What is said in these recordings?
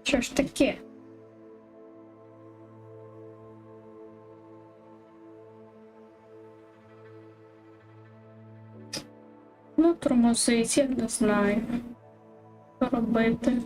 Що ж таке? Ну, тормозить, я не знаю, що робити.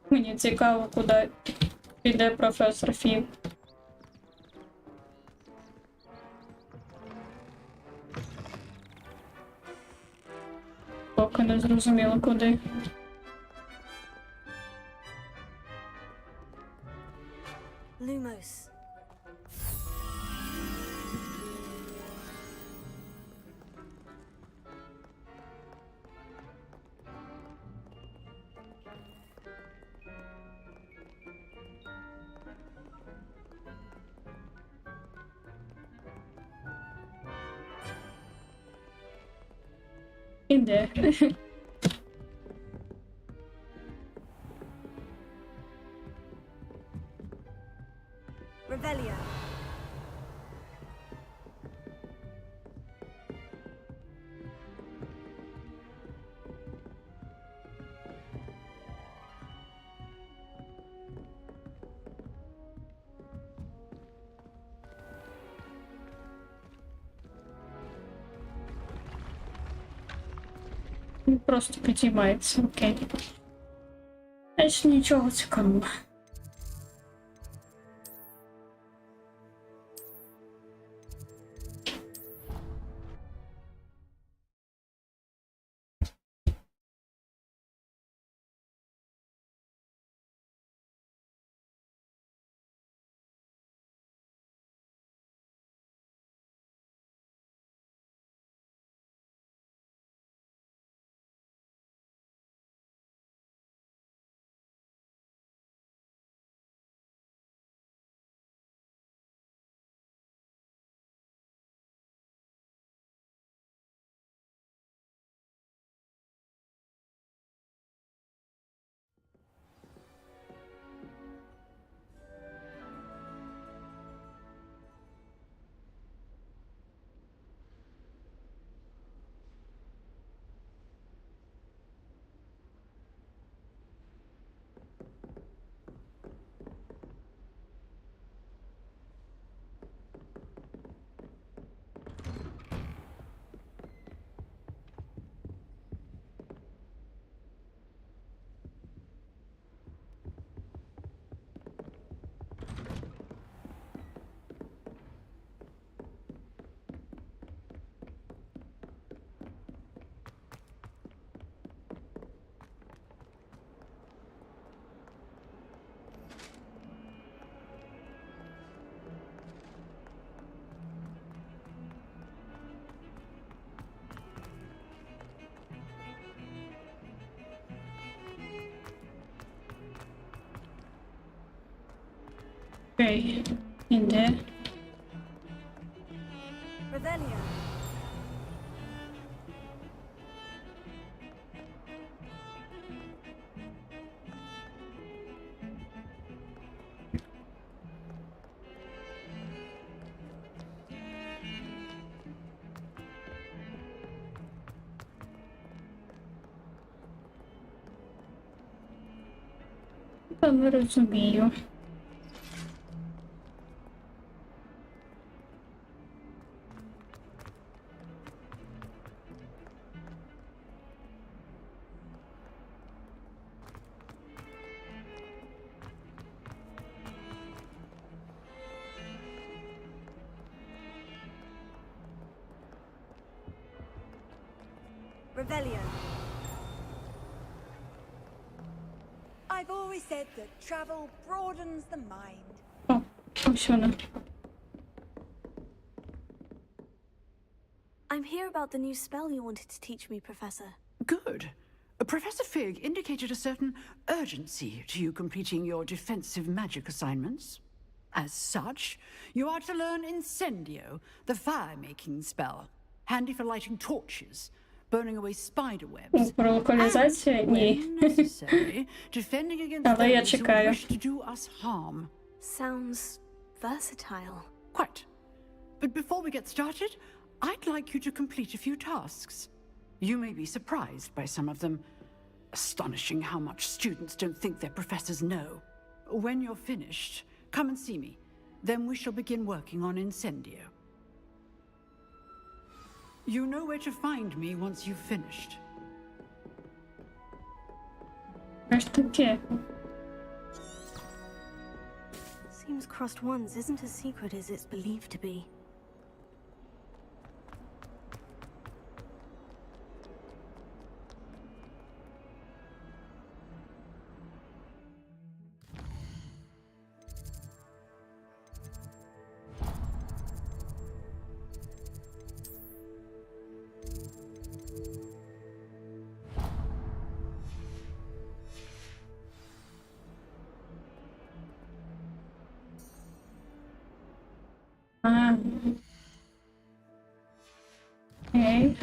Мені цікаво, куди піде професор Фі. Поки не зрозуміло, куди. Lumos. Іде. Revelio. Він просто підіймається, окей. Значить, нічого цікавого. Окей, іде. Revelio. Та не розумію. Rebellion. I've always said that travel broadens the mind. О, ось вона. I'm here about the new spell you wanted to teach me, Professor. Good. Professor Fig indicated a certain urgency to you completing your defensive magic assignments. As such, you are to learn Incendio, the fire-making spell, handy for lighting torches, burning away spider webs, Про локалізацію? and, Ні. when necessary, defending against Але я those who чекаю. wish to do us harm. Sounds versatile. Quite. But before we get started, I'd like you to complete a few tasks. You may be surprised by some of them. Astonishing how much students don't think their professors know. When you're finished, come and see me. Then we shall begin working on Incendio. You know where to find me once you've finished. Аж таке. Seems crossed ones isn't as secret as it's believed to be. А. Окей.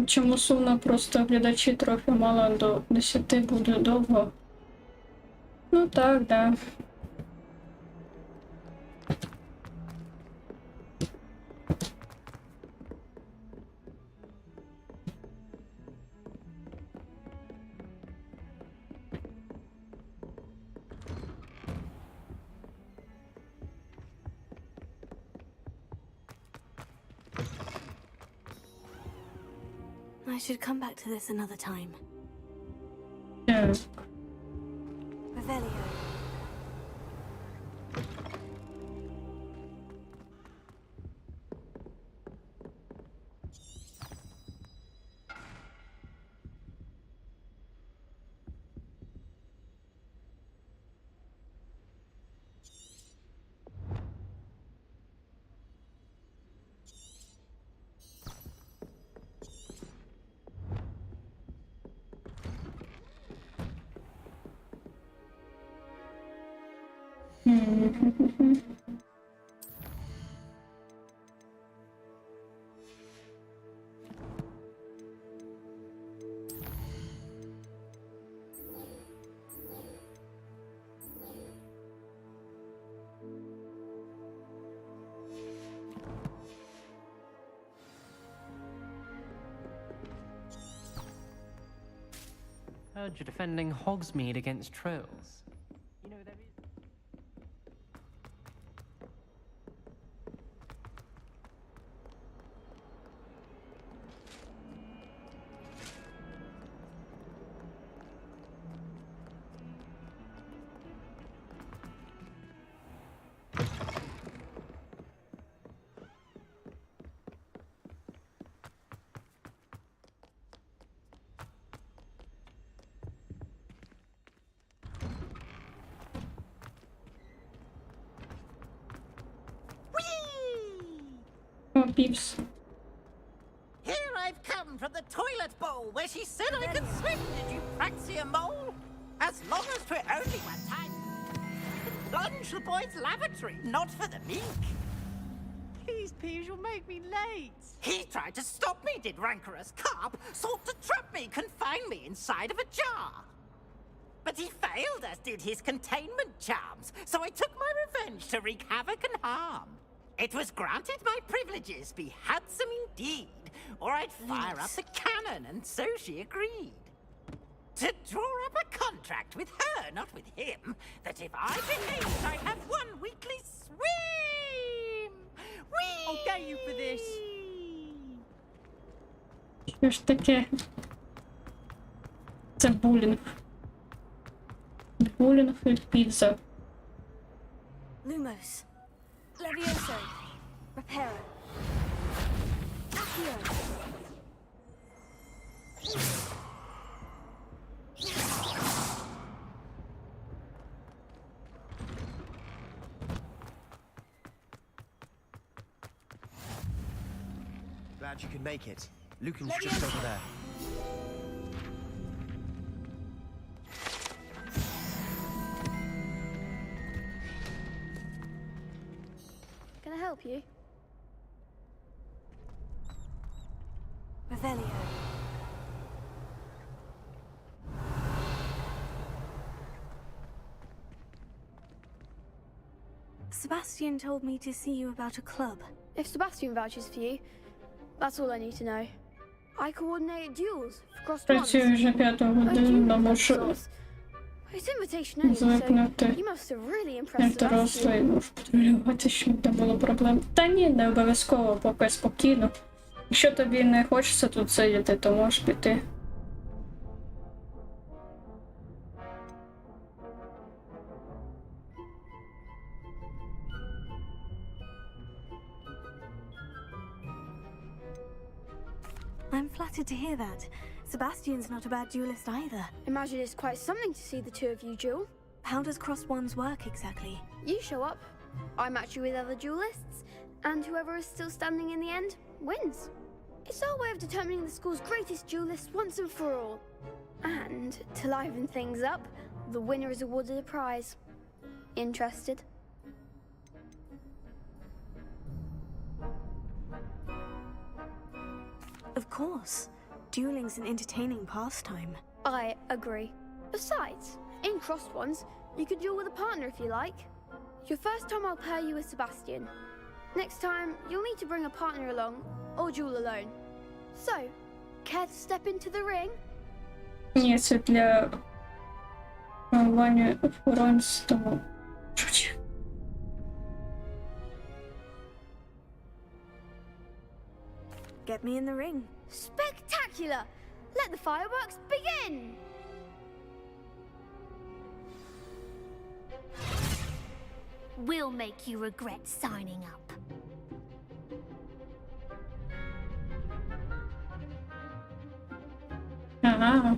Чому сумно, просто глядачі трохи мало, до 10 буде довго. Ну так, да. I should come back to this another time. Так. Revelio. Heard you're defending Hogsmeade against trolls. You know, there is... О, піпс. Here I've come from the toilet bowl where she said I could swim. Did you praxia mole? As long as 'twere only one time. Plunge the boy's lavatory, not for the meek. Please, Peeves, you'll make me late. He tried to stop me, did rancorous carp. Sought to trap me, confine me inside of a jar. But he failed, as did his containment charms. So I took my revenge to wreak havoc and harm. It was granted my privileges be handsome indeed, or I'd fire up the cannon, and so she agreed. To draw up a contract with her, not with him, that if I behaved, I'd have one weekly swim. Whee! I'll get you for this. Що ж таке? Це булінг. Булінг і піца. Lumos. Levioso. Reparo. Accio. Glad you could make it. Lucan's just over there. Can I help you? Revelio. Sebastian told me to see you about a club. If Sebastian vouches for you, that's all I need to know. I coordinate duels for crossed ones. Працюю вже 5 годину, можу It's invitation only, so звикнути. you must have really Як impressed дорослий, Sebastian. можу патрулювати, щоб не було проблем. Та ні, не обов'язково, поки спокійно. Якщо тобі не хочеться тут сидіти, то можеш піти. I'm flattered to hear that. Sebastian's not a bad duelist either. Imagine it's quite something to see the two of you duel. How does crossed ones work exactly? You show up, I match you with other duelists, and whoever is still standing in the end wins. It's our way of determining the school's greatest duelist once and for all. And to liven things up, the winner is awarded a prize. Interested? Of course. Dueling's an entertaining pastime. I agree. Besides, in crossed ones, you could duel with a partner if you like. Your first time I'll pair you with Sebastian. Next time, you'll need to bring a partner along, or duel alone. So, care to step into the ring? Ні, це для тренування охоронців, тому... Get me in the ring. Spectacular! Let the fireworks begin! We'll make you regret signing up. Ага.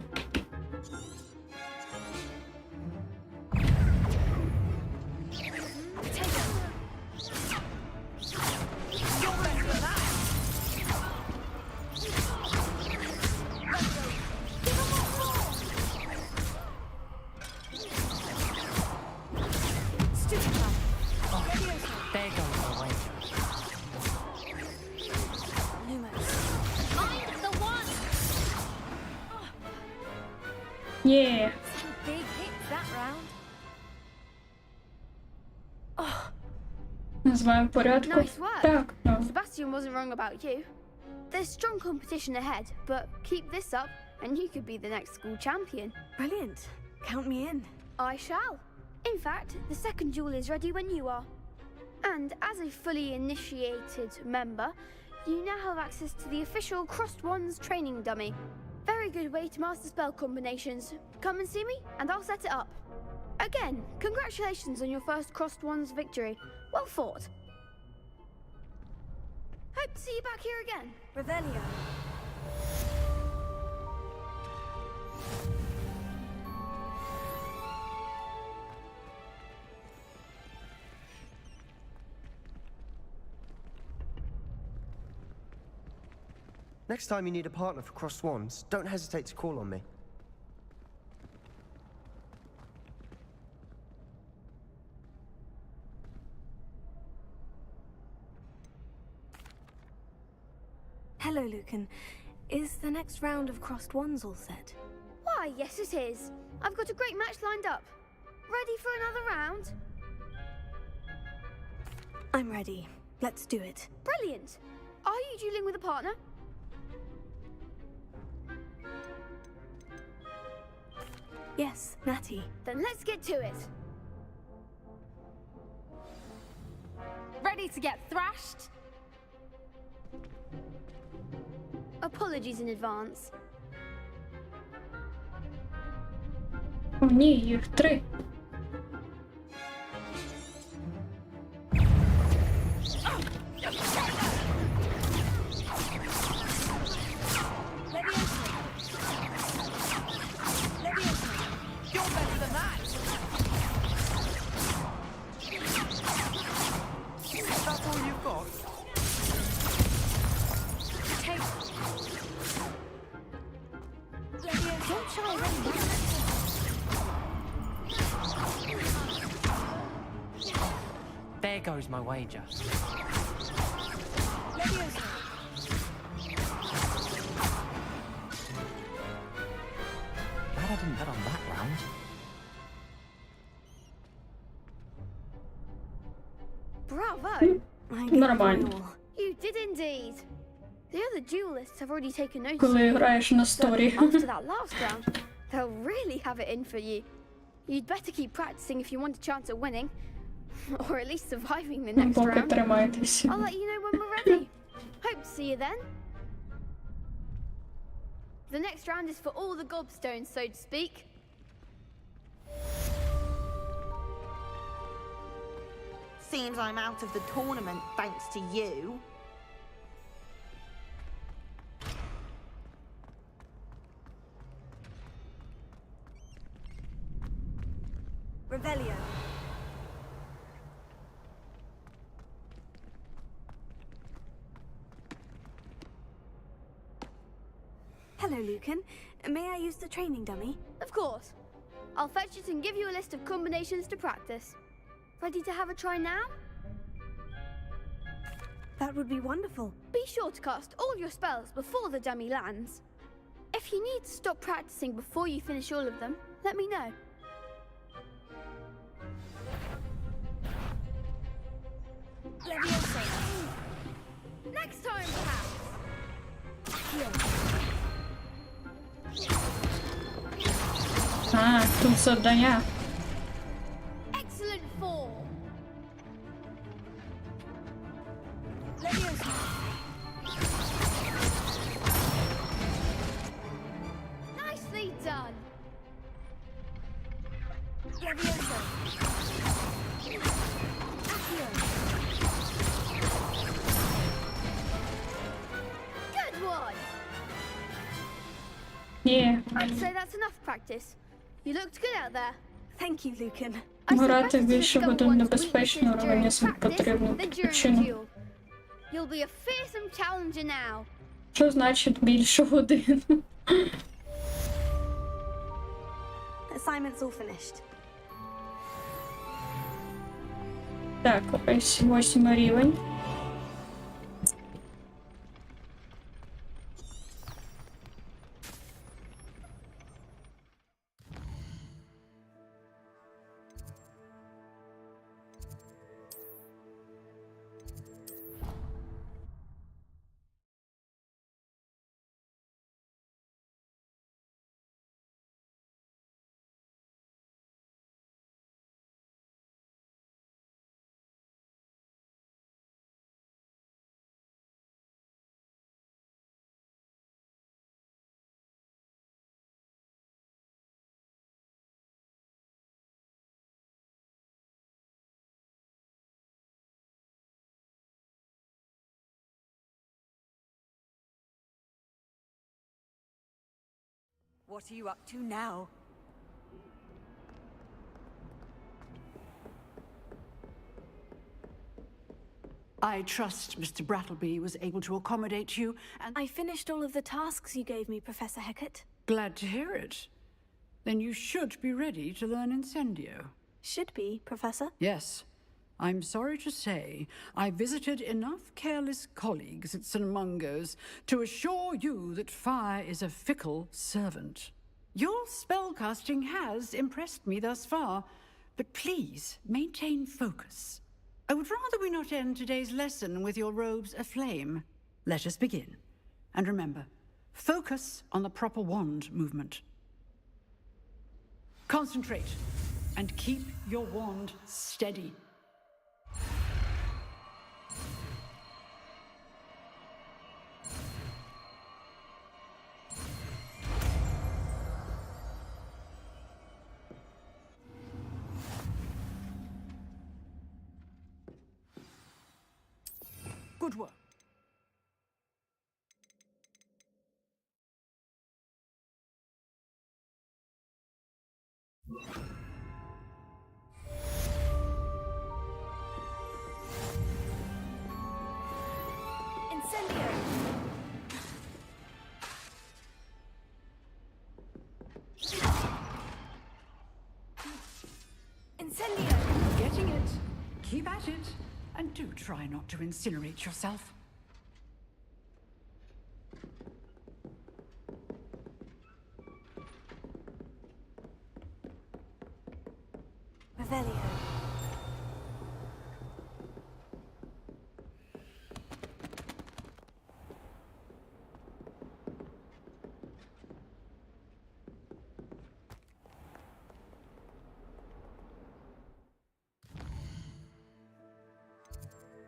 There goes the wager. Find the one! Є. Big hits that round. Називаємо порядку. Nice work. Так, ну. Sebastian wasn't wrong about you. There's strong competition ahead, but keep this up and you could be the next school champion. Brilliant. Count me in. I shall. In fact, the second duel is ready when you are. And as a fully initiated member, you now have access to the official Crossed Ones training dummy. Very good way to master spell combinations. Come and see me and I'll set it up. Again, congratulations on your first Crossed Ones victory. Well fought. Hope to see you back here again. Revelio. Next time you need a partner for Crossed Swans, don't hesitate to call on me. Hello, Lucan. Is the next round of Crossed Ones all set? Why, yes it is. I've got a great match lined up. Ready for another round? I'm ready. Let's do it. Brilliant. Are you dueling with a partner? Yes, Natty. Then let's get to it. Ready to get thrashed? Apologies in advance. О, ні, їх 3. There goes my wager. Glad I didn't bet on that round. Bravo! Нормально. You did indeed. The other duelists have already taken notice. Коли граєш на So сторі. after that last round, they'll really have it in for you. You'd better keep practicing if you want a chance at winning, or at least surviving the next Поки round. тримайтесь. I'll let you know when we're ready. Hope to see you then. The next round is for all the gobstones, so to speak. Seems I'm out of the tournament thanks to you. Revelio. Hello, Lucan. May I use the training dummy? Of course. I'll fetch it and give you a list of combinations to practice. Ready to have a try now? That would be wonderful. Be sure to cast all your spells before the dummy lands. If you need to stop practicing before you finish all of them, let me know. Next time, perhaps. А, тут завдання. Excellent form. Nicely done. Good one. Є. I'd say that's enough practice. You looked good out there. Thank you, Lucan. I say Грати better to більше discover годин one's небезпечно, weaknesses during організм practice потрібно than during a відпочинок. duel. You'll be a fearsome challenger now. Що значить більше годин? Assignment's all finished. Так, ось 8 рівень. What are you up to now? I trust Mr. Brattleby was able to accommodate you, and I finished all of the tasks you gave me, Professor Hecat. glad to hear it. Then you should be ready to learn Incendio. Should be, Professor. Yes. I'm sorry to say, I visited enough careless colleagues at St. Mungo's to assure you that fire is a fickle servant. Your spellcasting has impressed me thus far, but please maintain focus. I would rather we not end today's lesson with your robes aflame. Let us begin. And remember, focus on the proper wand movement. Concentrate, and keep your wand steady. Good work. Incendio! Incendio! Getting it. Keep at it. And do try not to incinerate yourself. Revelio.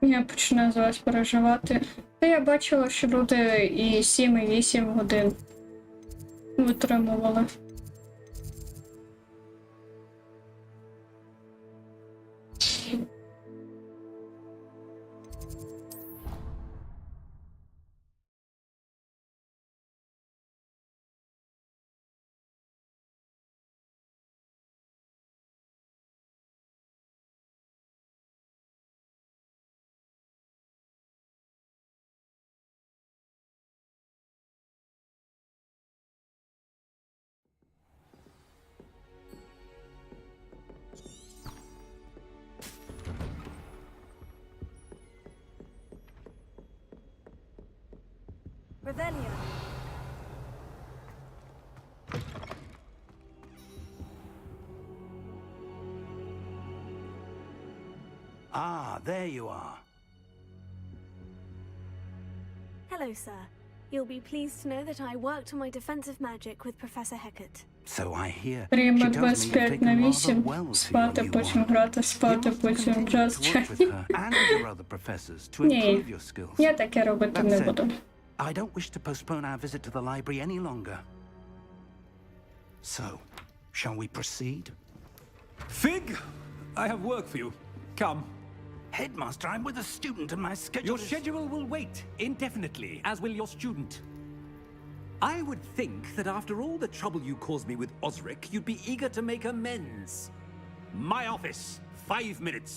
Я починаю за вас переживати. Та я бачила, що люди і 7, і 8 годин витримували. Revelio. Ah, there you are. Hello, sir. You'll be pleased to know that I worked on my defensive magic with Professor Hecat. So I hear. Прийме She tells me you've 25 на taken 8, rather well to спати, your new потім wand. грати, You спати, must потім continue час to work чай. with her and your other professors to Ні, improve your skills. я таке робити That не said, буду. I don't wish to postpone our visit to the library any longer. So, shall we proceed? Fig, I have work for you. Come. Headmaster, I'm with a student and my schedule Your is... schedule will wait indefinitely, as will your student. I would think that after all the trouble you caused me with Osric, you'd be eager to make amends. My office, 5 minutes.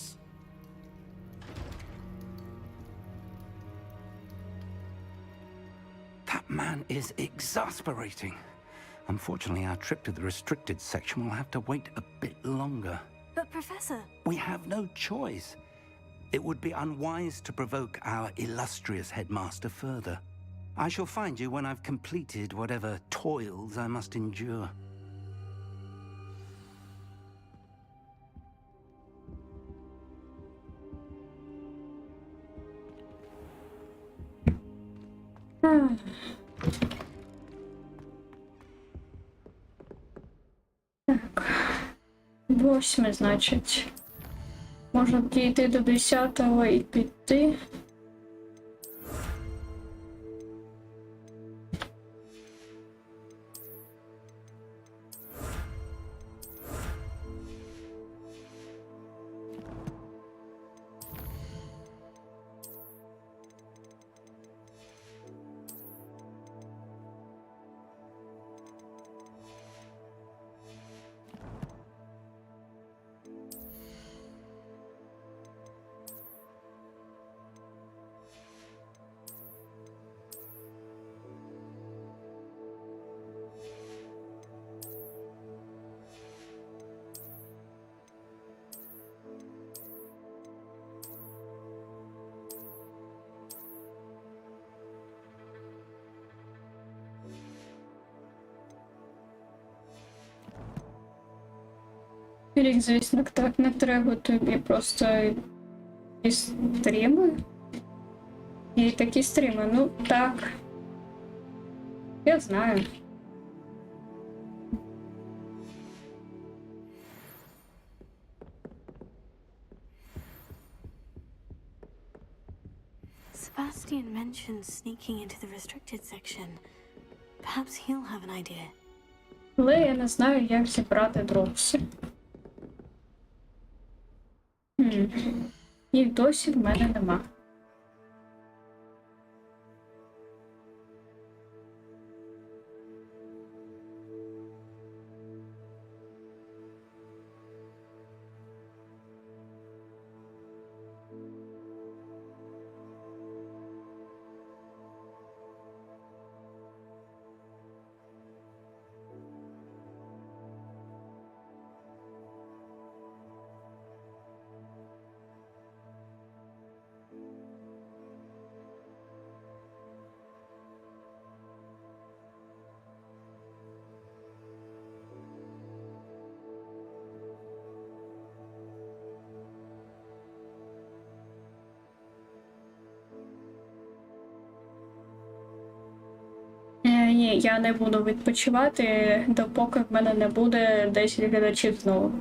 That man is exasperating. Unfortunately, our trip to the restricted section will have to wait a bit longer. But, Professor... We have no choice. It would be unwise to provoke our illustrious headmaster further. I shall find you when I've completed whatever toils I must endure. Так. 8, значить. Можна дійти до 10-го і піти. Скажіть, звісно, не треба тобі просто і стріми? І такі стріми, ну так. Я знаю. Sebastian mentioned sneaking into the restricted section. Perhaps he'll have an idea. Але я не знаю, як зібрати дропси. Їх досі в мене нема. Ні, я не буду відпочивати, допоки в мене не буде 10 глядачів знову.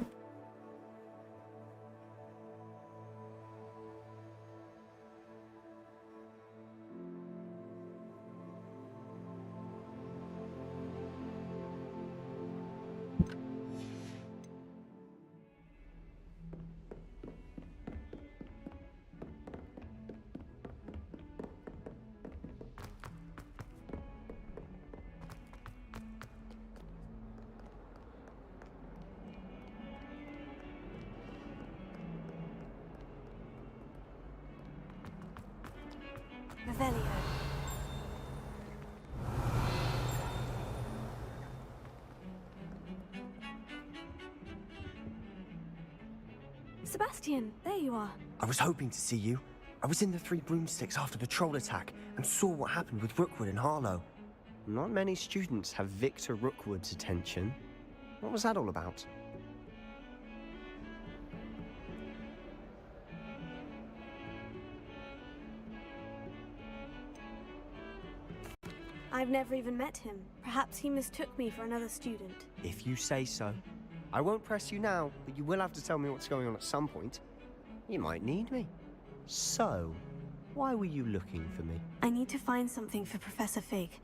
Sebastian, there you are. I was hoping to see you. I was in the Three Broomsticks after the troll attack and saw what happened with Rookwood and Harlow. Not many students have Victor Rookwood's attention. What was that all about? I've never even met him. Perhaps he mistook me for another student. If you say so. I won't press you now, but you will have to tell me what's going on at some point. You might need me. So, why were you looking for me? I need to find something for Professor F.A.Q,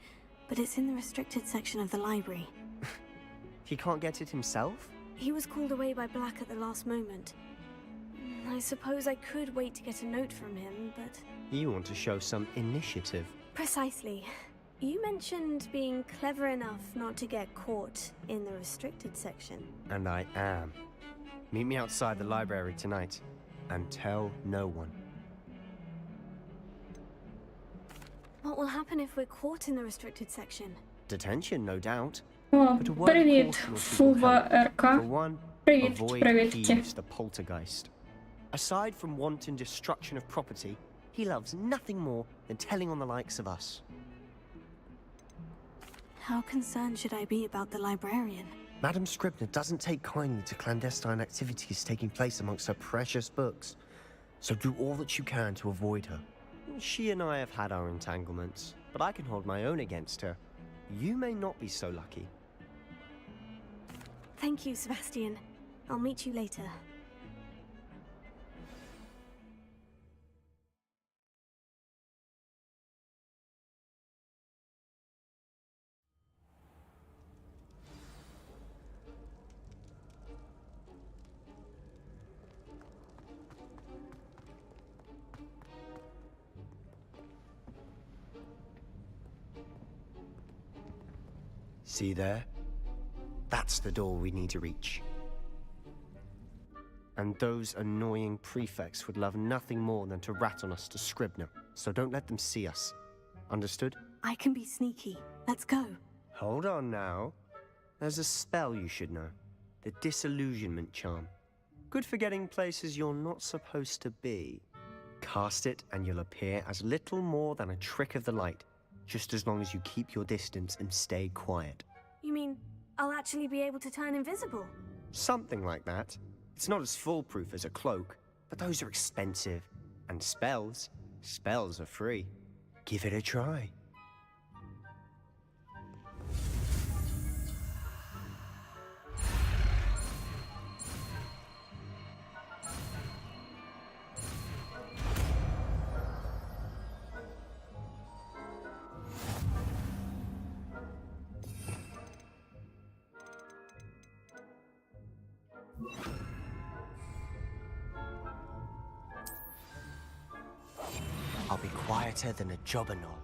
but it's in the restricted section of the library. He can't get it himself? He was called away by Black at the last moment. I suppose I could wait to get a note from him, but... You want to show some initiative. Precisely. You mentioned being clever enough not to get caught in the restricted section. And I am. Meet me outside the library tonight, and tell no one. What will happen if we're caught in the restricted section? Detention, no doubt. О, But a word of привіт, caution or two will help. О'Дарка. For one, Привіт, avoid привітки. Peeves the poltergeist. Aside from wanton destruction of property, he loves nothing more than telling on the likes of us. How concerned should I be about the librarian? Madam Scribner doesn't take kindly to clandestine activities taking place amongst her precious books, so do all that you can to avoid her. She and I have had our entanglements, but I can hold my own against her. You may not be so lucky. Thank you, Sebastian. I'll meet you later. See there? That's the door we need to reach. And those annoying prefects would love nothing more than to rat on us to Scribner, so don't let them see us. Understood? I can be sneaky. Let's go. Hold on now. There's a spell you should know. The Disillusionment Charm. Good for getting places you're not supposed to be. Cast it and you'll appear as little more than a trick of the light, just as long as you keep your distance and stay quiet. You mean I'll actually be able to turn invisible? Something like that. It's not as foolproof as a cloak, but those are expensive. And spells are free. Give it a try. I'll be quieter than a jobberknoll.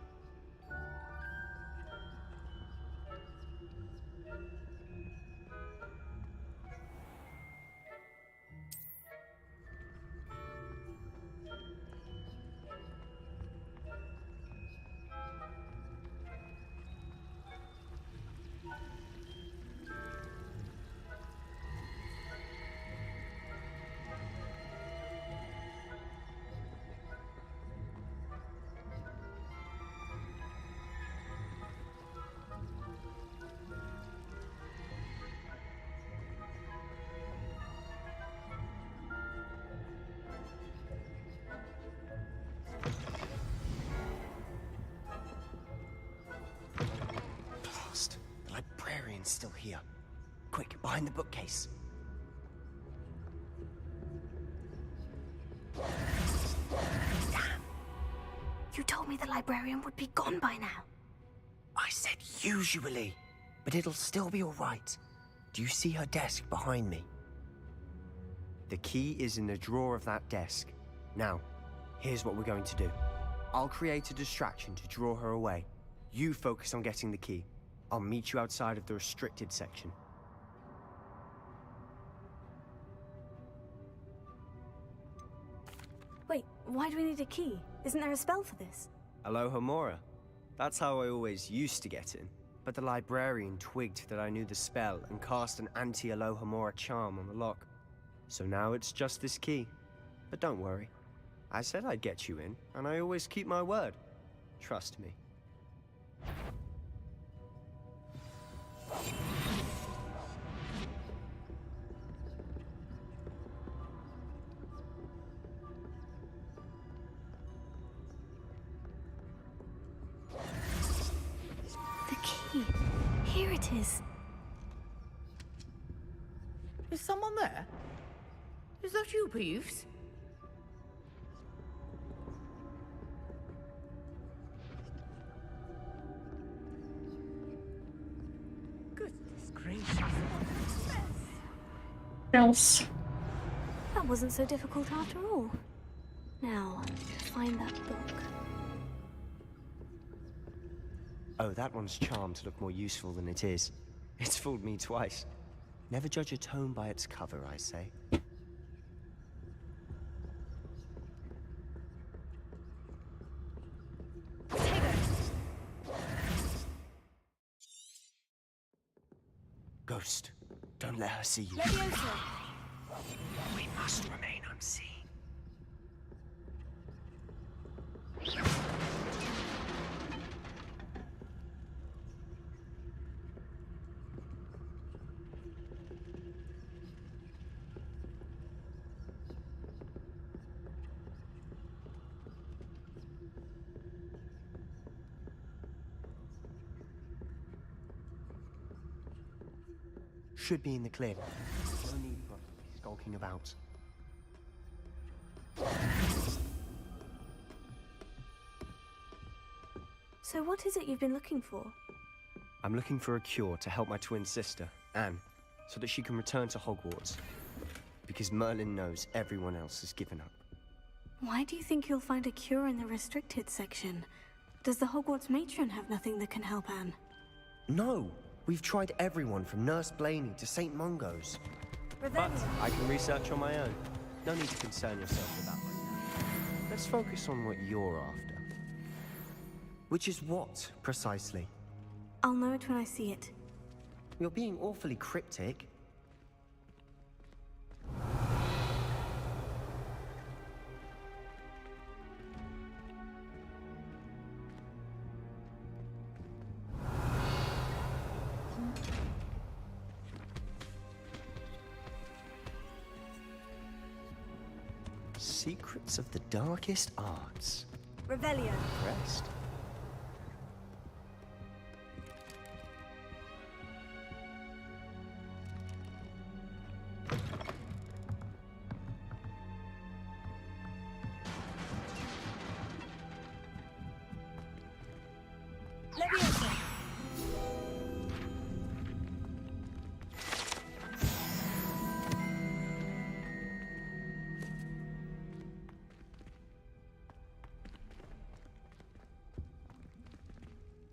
The librarian's still here. Quick, behind the bookcase. Damn. You told me the librarian would be gone by now. I said usually, but it'll still be all right. Do you see her desk behind me? The key is in the drawer of that desk. Now, here's what we're going to do. I'll create a distraction to draw her away. You focus on getting the key. I'll meet you outside of the restricted section. Wait, why do we need a key? Isn't there a spell for this? Alohomora. That's how I always used to get in. But the librarian twigged that I knew the spell and cast an anti-Alohomora charm on the lock. So now it's just this key. But don't worry. I said I'd get you in, and I always keep my word. Trust me. The key. Here it is. Is someone there? Is that you, Peeves? Goodness gracious. Else. That wasn't so difficult after all. Now, find that book. Oh, that one's charmed to look more useful than it is. It's fooled me twice. Never judge a tome by its cover, I say. Ghost, don't let her see you. We must remain unseen. Should be in the clear. No need for skulking about. So what is it you've been looking for? I'm looking for a cure to help my twin sister, Anne, so that she can return to Hogwarts. Because Merlin knows everyone else has given up. Why do you think you'll find a cure in the restricted section? Does the Hogwarts matron have nothing that can help Anne? No! We've tried everyone from Nurse Blaney to St. Mungo's. But I can research on my own. No need to concern yourself with that right now. Let's focus on what you're after. Which is what, precisely? I'll know it when I see it. You're being awfully cryptic. Secrets of the darkest arts. Revelio. Impressed. Leviosa.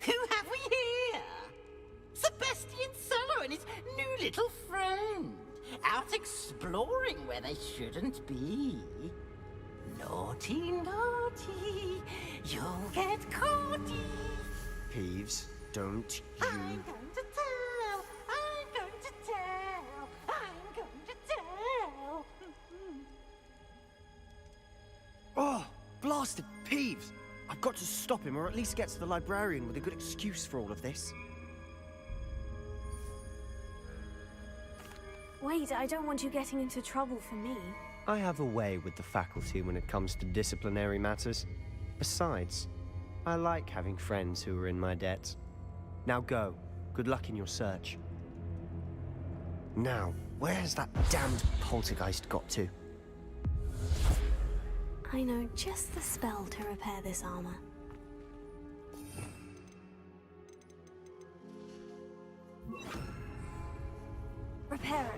Who have we here? Sebastian Solo and his new little friend. Out exploring where they shouldn't be. Naughty, naughty, you'll get caughty. Peeves, don't you... I'm going to tell, I'm going to tell, I'm going to tell. Oh, blasted Peeves! I've got to stop him, or at least get to the librarian with a good excuse for all of this. Wait, I don't want you getting into trouble for me. I have a way with the faculty when it comes to disciplinary matters. Besides, I like having friends who are in my debt. Now go. Good luck in your search. Now, where's that damned poltergeist got to? I know just the spell to repair this armor. Reparo.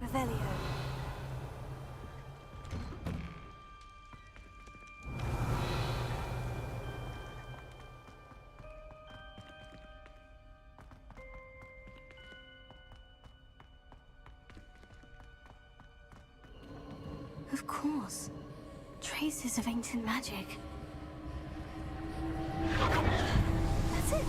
Revelio. Of course. Traces of ancient magic. That's it.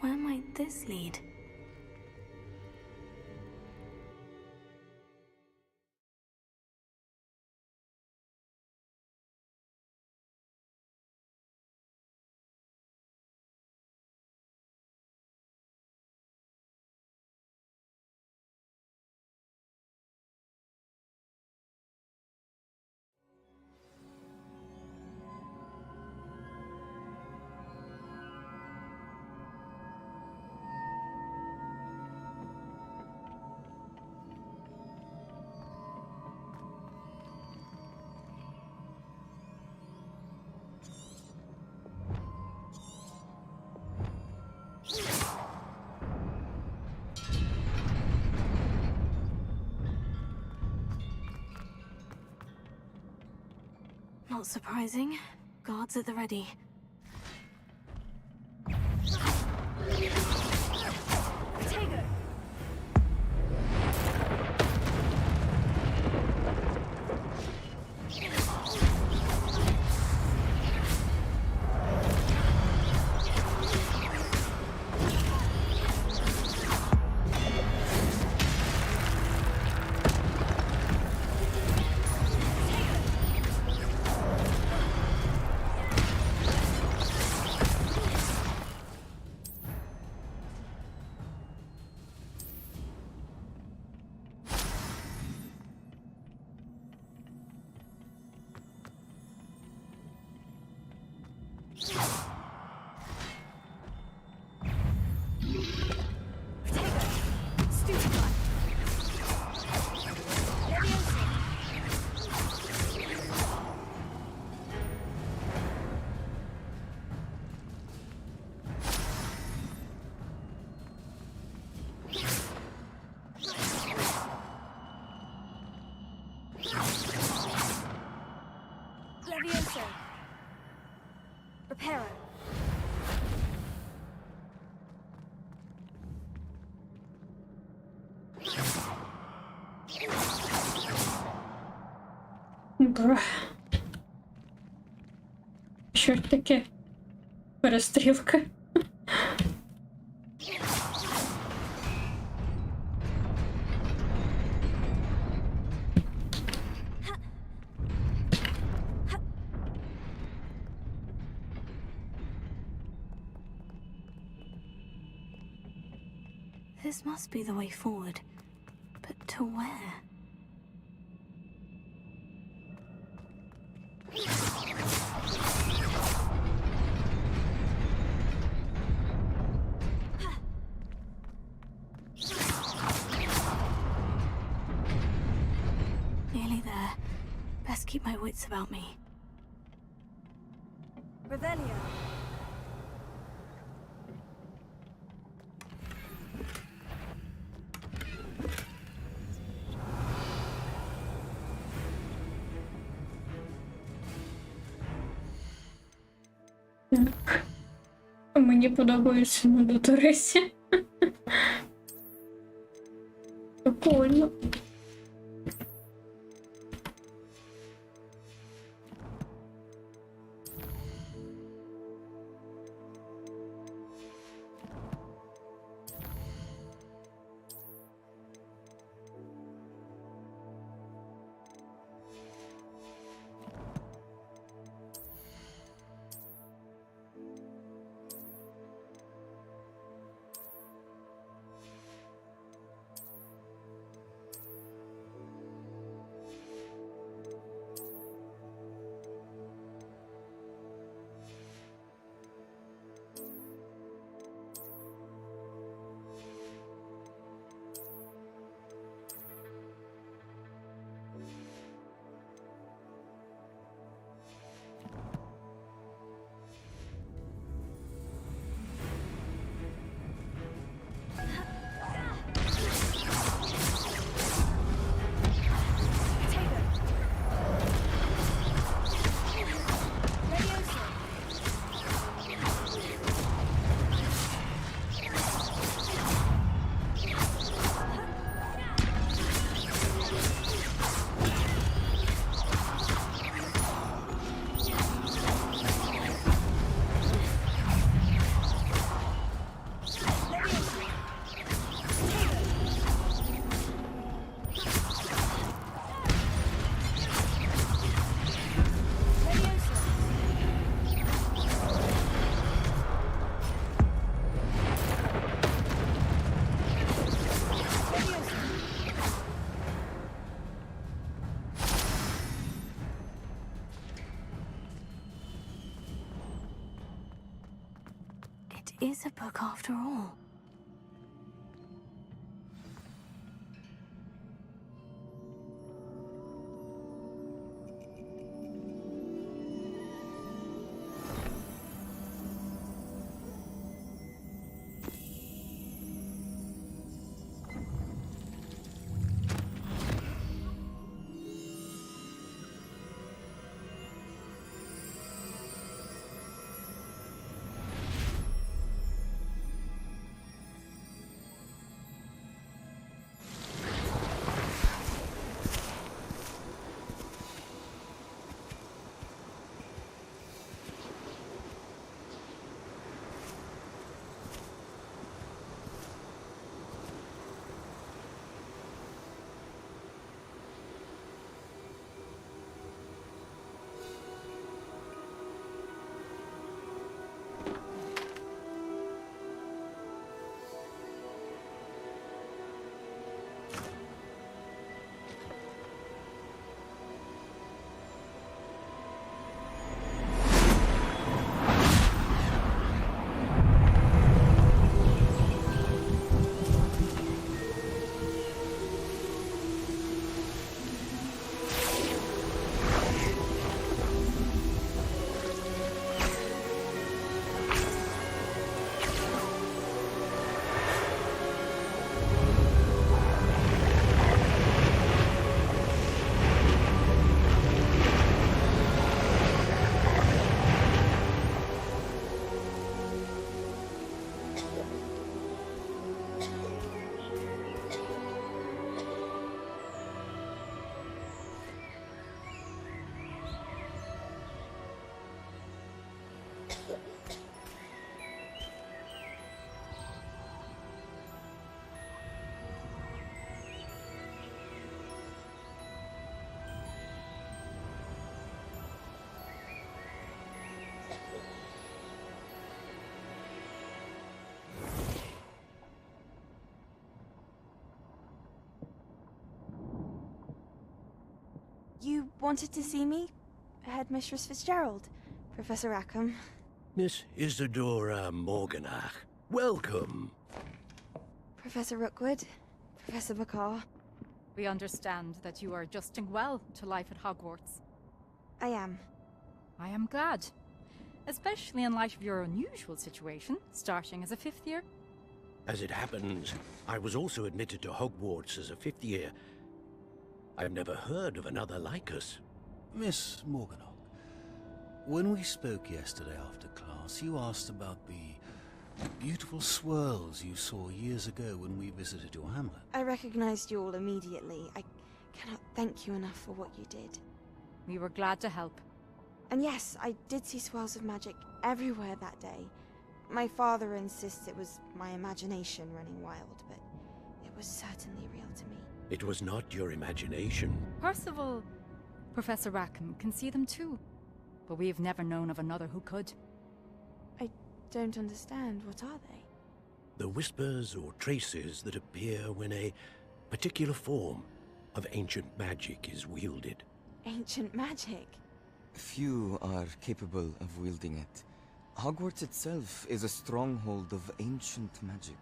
Where might this lead? Not surprising. Guards at the ready. Potato. Leviosa. Reparo. Бра. Що ж таке? Перестрілка. This must be the way forward. But to where? Nearly there. Best keep my wits about me. Revelio. Так. Мені подобається на доторесі. Прикольно. Is a book after all. You wanted to see me? Headmistress Fitzgerald, Professor Rackham. Miss Isadora Morganach, welcome. Professor Rookwood, Professor Bakar. We understand that you are adjusting well to life at Hogwarts. I am. I am glad. Especially in light of your unusual situation, starting as a 5th year. As it happens, I was also admitted to Hogwarts as a 5th year. I've never heard of another like us. Miss Morganach, when we spoke yesterday after class, you asked about the beautiful swirls you saw years ago when we visited your hamlet. I recognized you all immediately. I cannot thank you enough for what you did. We were glad to help. And yes, I did see swirls of magic everywhere that day. My father insists it was my imagination running wild, but it was certainly real to me. It was not your imagination. Percival, Professor Rackham can see them too. But we have never known of another who could. I don't understand. What are they? The whispers or traces that appear when a particular form of ancient magic is wielded. Ancient magic? Few are capable of wielding it. Hogwarts itself is a stronghold of ancient magic.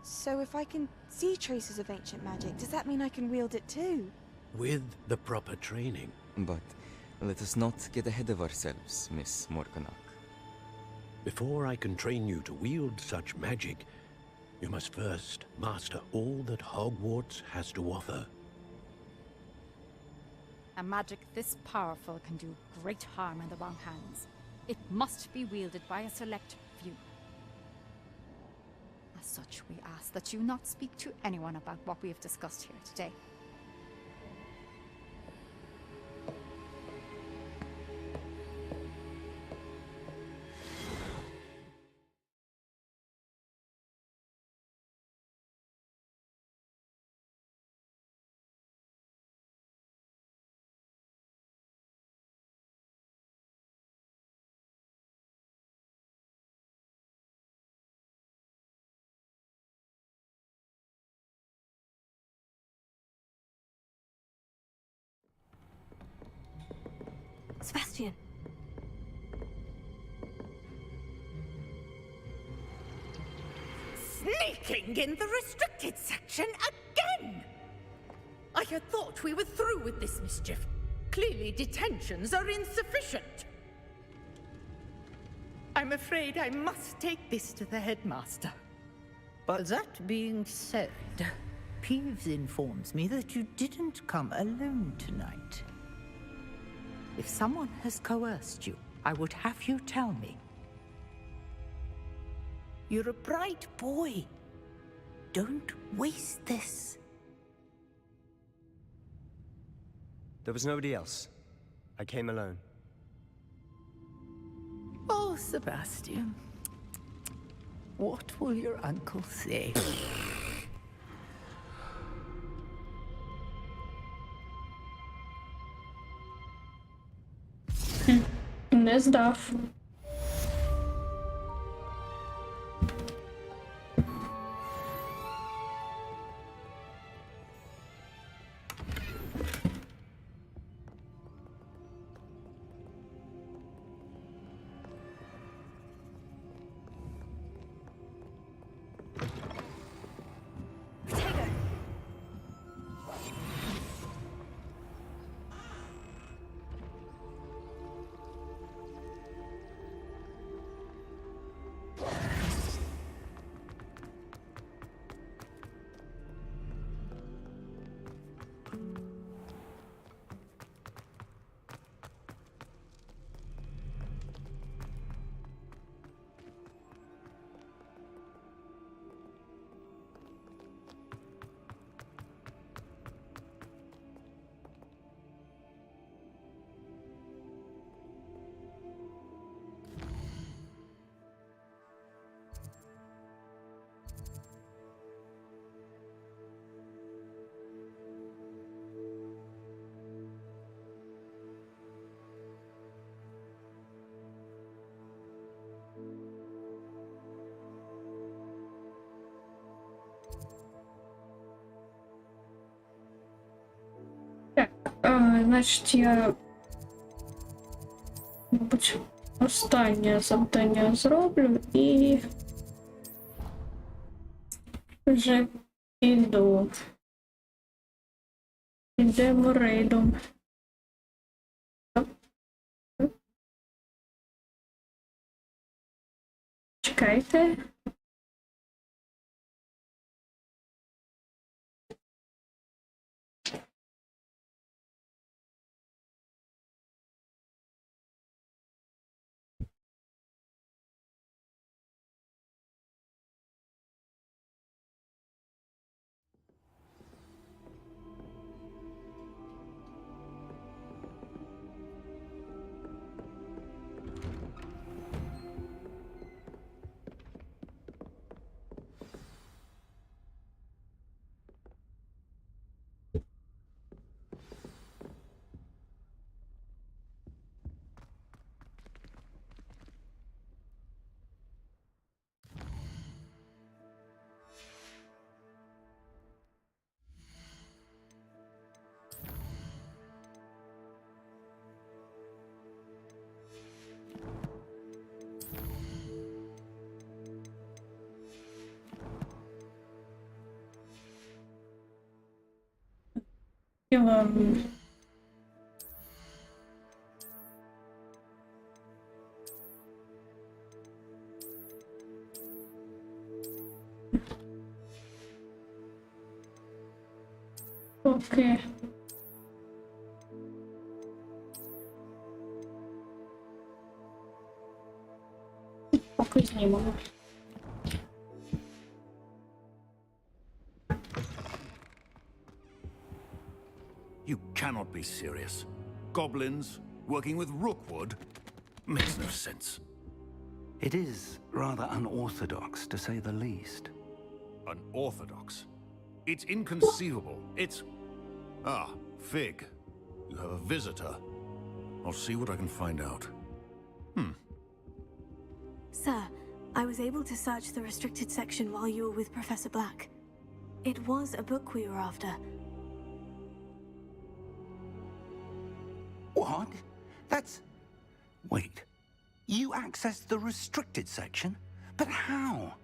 So if I can see traces of ancient magic, does that mean I can wield it too? With the proper training. But let us not get ahead of ourselves, Miss Morganach. Before I can train you to wield such magic, you must first master all that Hogwarts has to offer. A magic this powerful can do great harm in the wrong hands. It must be wielded by a select few. As such, we ask that you not speak to anyone about what we have discussed here today. Sebastian! Sneaking in the restricted section again! I had thought we were through with this mischief. Clearly detentions are insufficient. I'm afraid I must take this to the headmaster. But that being said, Peeves informs me that you didn't come alone tonight. If someone has coerced you, I would have you tell me. You're a bright boy. Don't waste this. There was nobody else. I came alone. Oh, Sebastian. What will your uncle say? Не здав. Значить, я, мабуть, останнє завдання зроблю і вже піду. Йдемо рейдом. Чекайте. Окей. Поки знімемо. You cannot be serious. Goblins working with Rookwood makes no sense. It is rather unorthodox, to say the least. Unorthodox? It's inconceivable. It's... Ah, Fig. You have a visitor. I'll see what I can find out. Sir, I was able to search the restricted section while you were with Professor Black. It was a book we were after. What? That's... Wait. You accessed the restricted section? But how?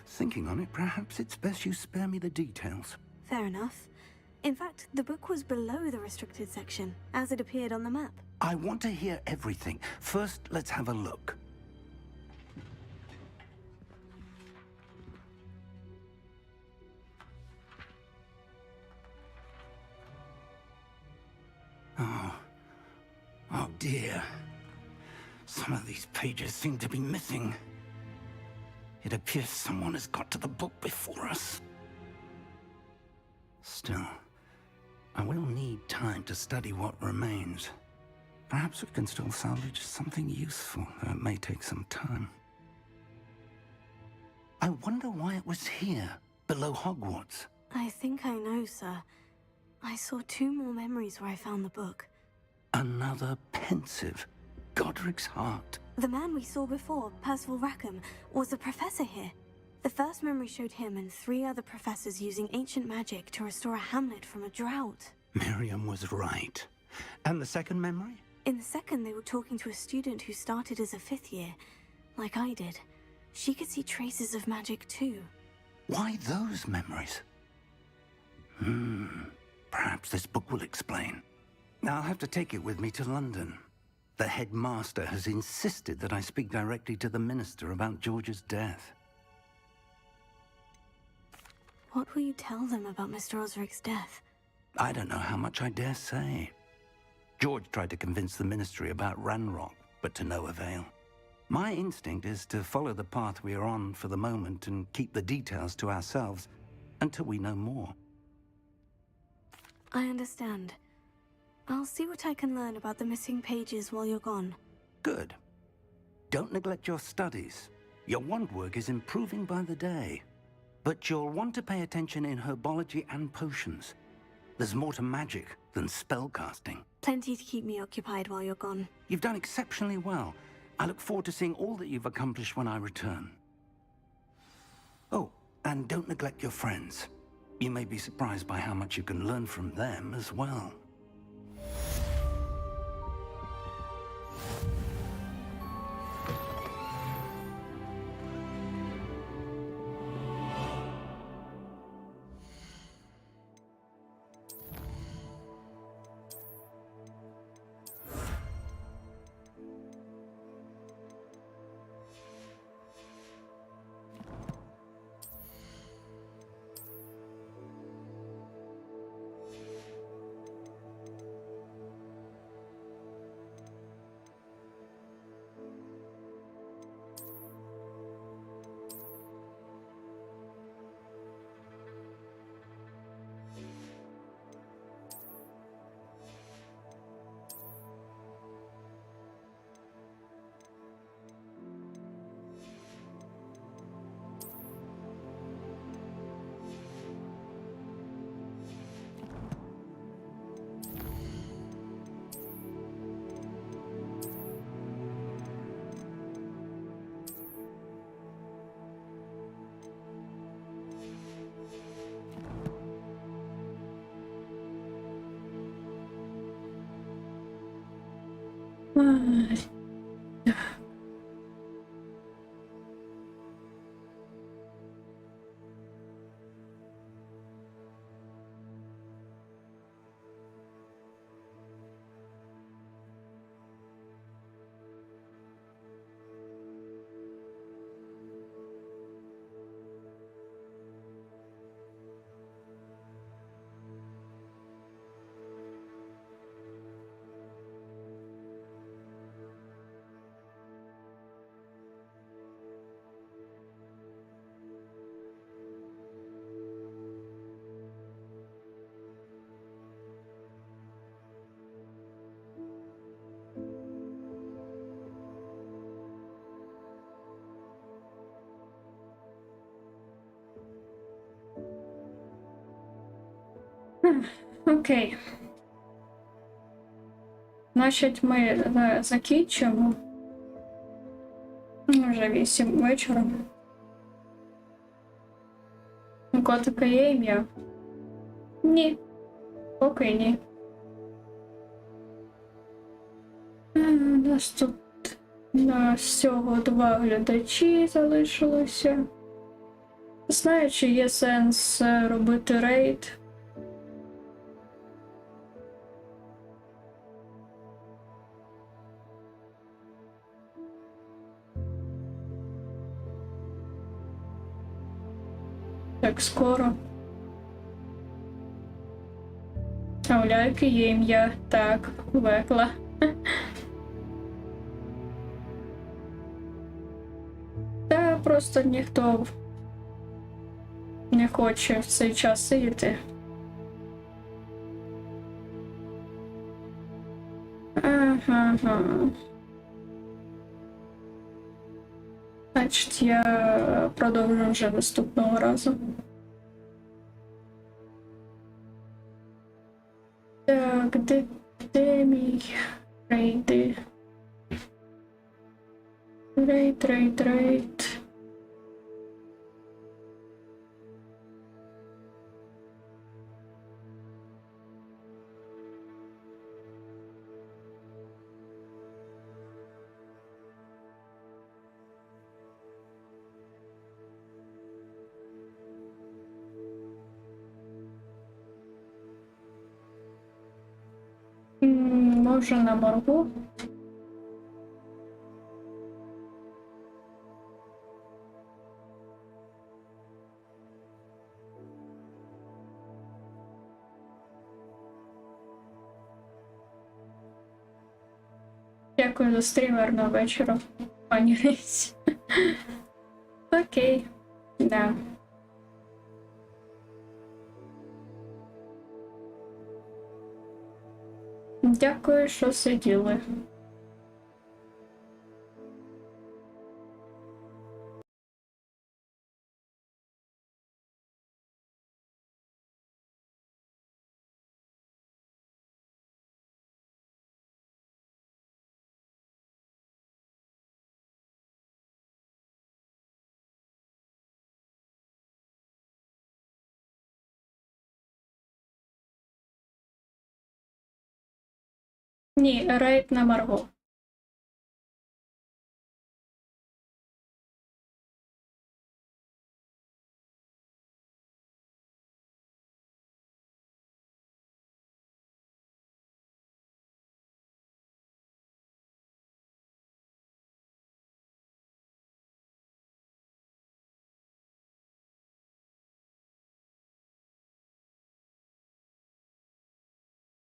Thinking on it, perhaps it's best you spare me the details. Fair enough. In fact, the book was below the restricted section, as it appeared on the map. I want to hear everything. First, let's have a look. Oh dear. Some of these pages seem to be missing. It appears someone has got to the book before us. Still, I will need time to study what remains. Perhaps we can still salvage something useful, though it may take some time. I wonder why it was here, below Hogwarts. I think I know, sir. I saw 2 more memories where I found the book. Another pensive. Godric's heart. The man we saw before, Percival Rackham, was a professor here. The first memory showed him and 3 other professors using ancient magic to restore a hamlet from a drought. Miriam was right. And the second memory? In the second, they were talking to a student who started as a 5th year, like I did. She could see traces of magic too. Why those memories? Perhaps this book will explain. I'll have to take it with me to London. The headmaster has insisted that I speak directly to the minister about George's death. What will you tell them about Mr. Osric's death? I don't know how much I dare say. George tried to convince the ministry about Ranrock, but to no avail. My instinct is to follow the path we are on for the moment and keep the details to ourselves until we know more. I understand. I'll see what I can learn about the missing pages while you're gone. Good. Don't neglect your studies. Your wand work is improving by the day. But you'll want to pay attention in herbology and potions. There's more to magic than spellcasting. Plenty to keep me occupied while you're gone. You've done exceptionally well. I look forward to seeing all that you've accomplished when I return. Oh, and don't neglect your friends. You may be surprised by how much you can learn from them as well. Ай. Окей. Значить, ми закінчимо. Вже 8 вечора. У котика є ім'я? Ні. Поки ні. У нас тут на всього 2 глядачі залишилося. Знаю, чи є сенс робити рейд. Так скоро. А у Ляйки є ім'я. Так, Векла. Та просто ніхто не хоче в цей час сидіти. Ага. Значить, я продовжу вже наступного разу. Так, де мій рейди? Рейд. Може на моргу? Дякую за стрімерного вечора, пані Рейс. Окей, да. Дякую, що сиділи. Ні, рейд на Марго.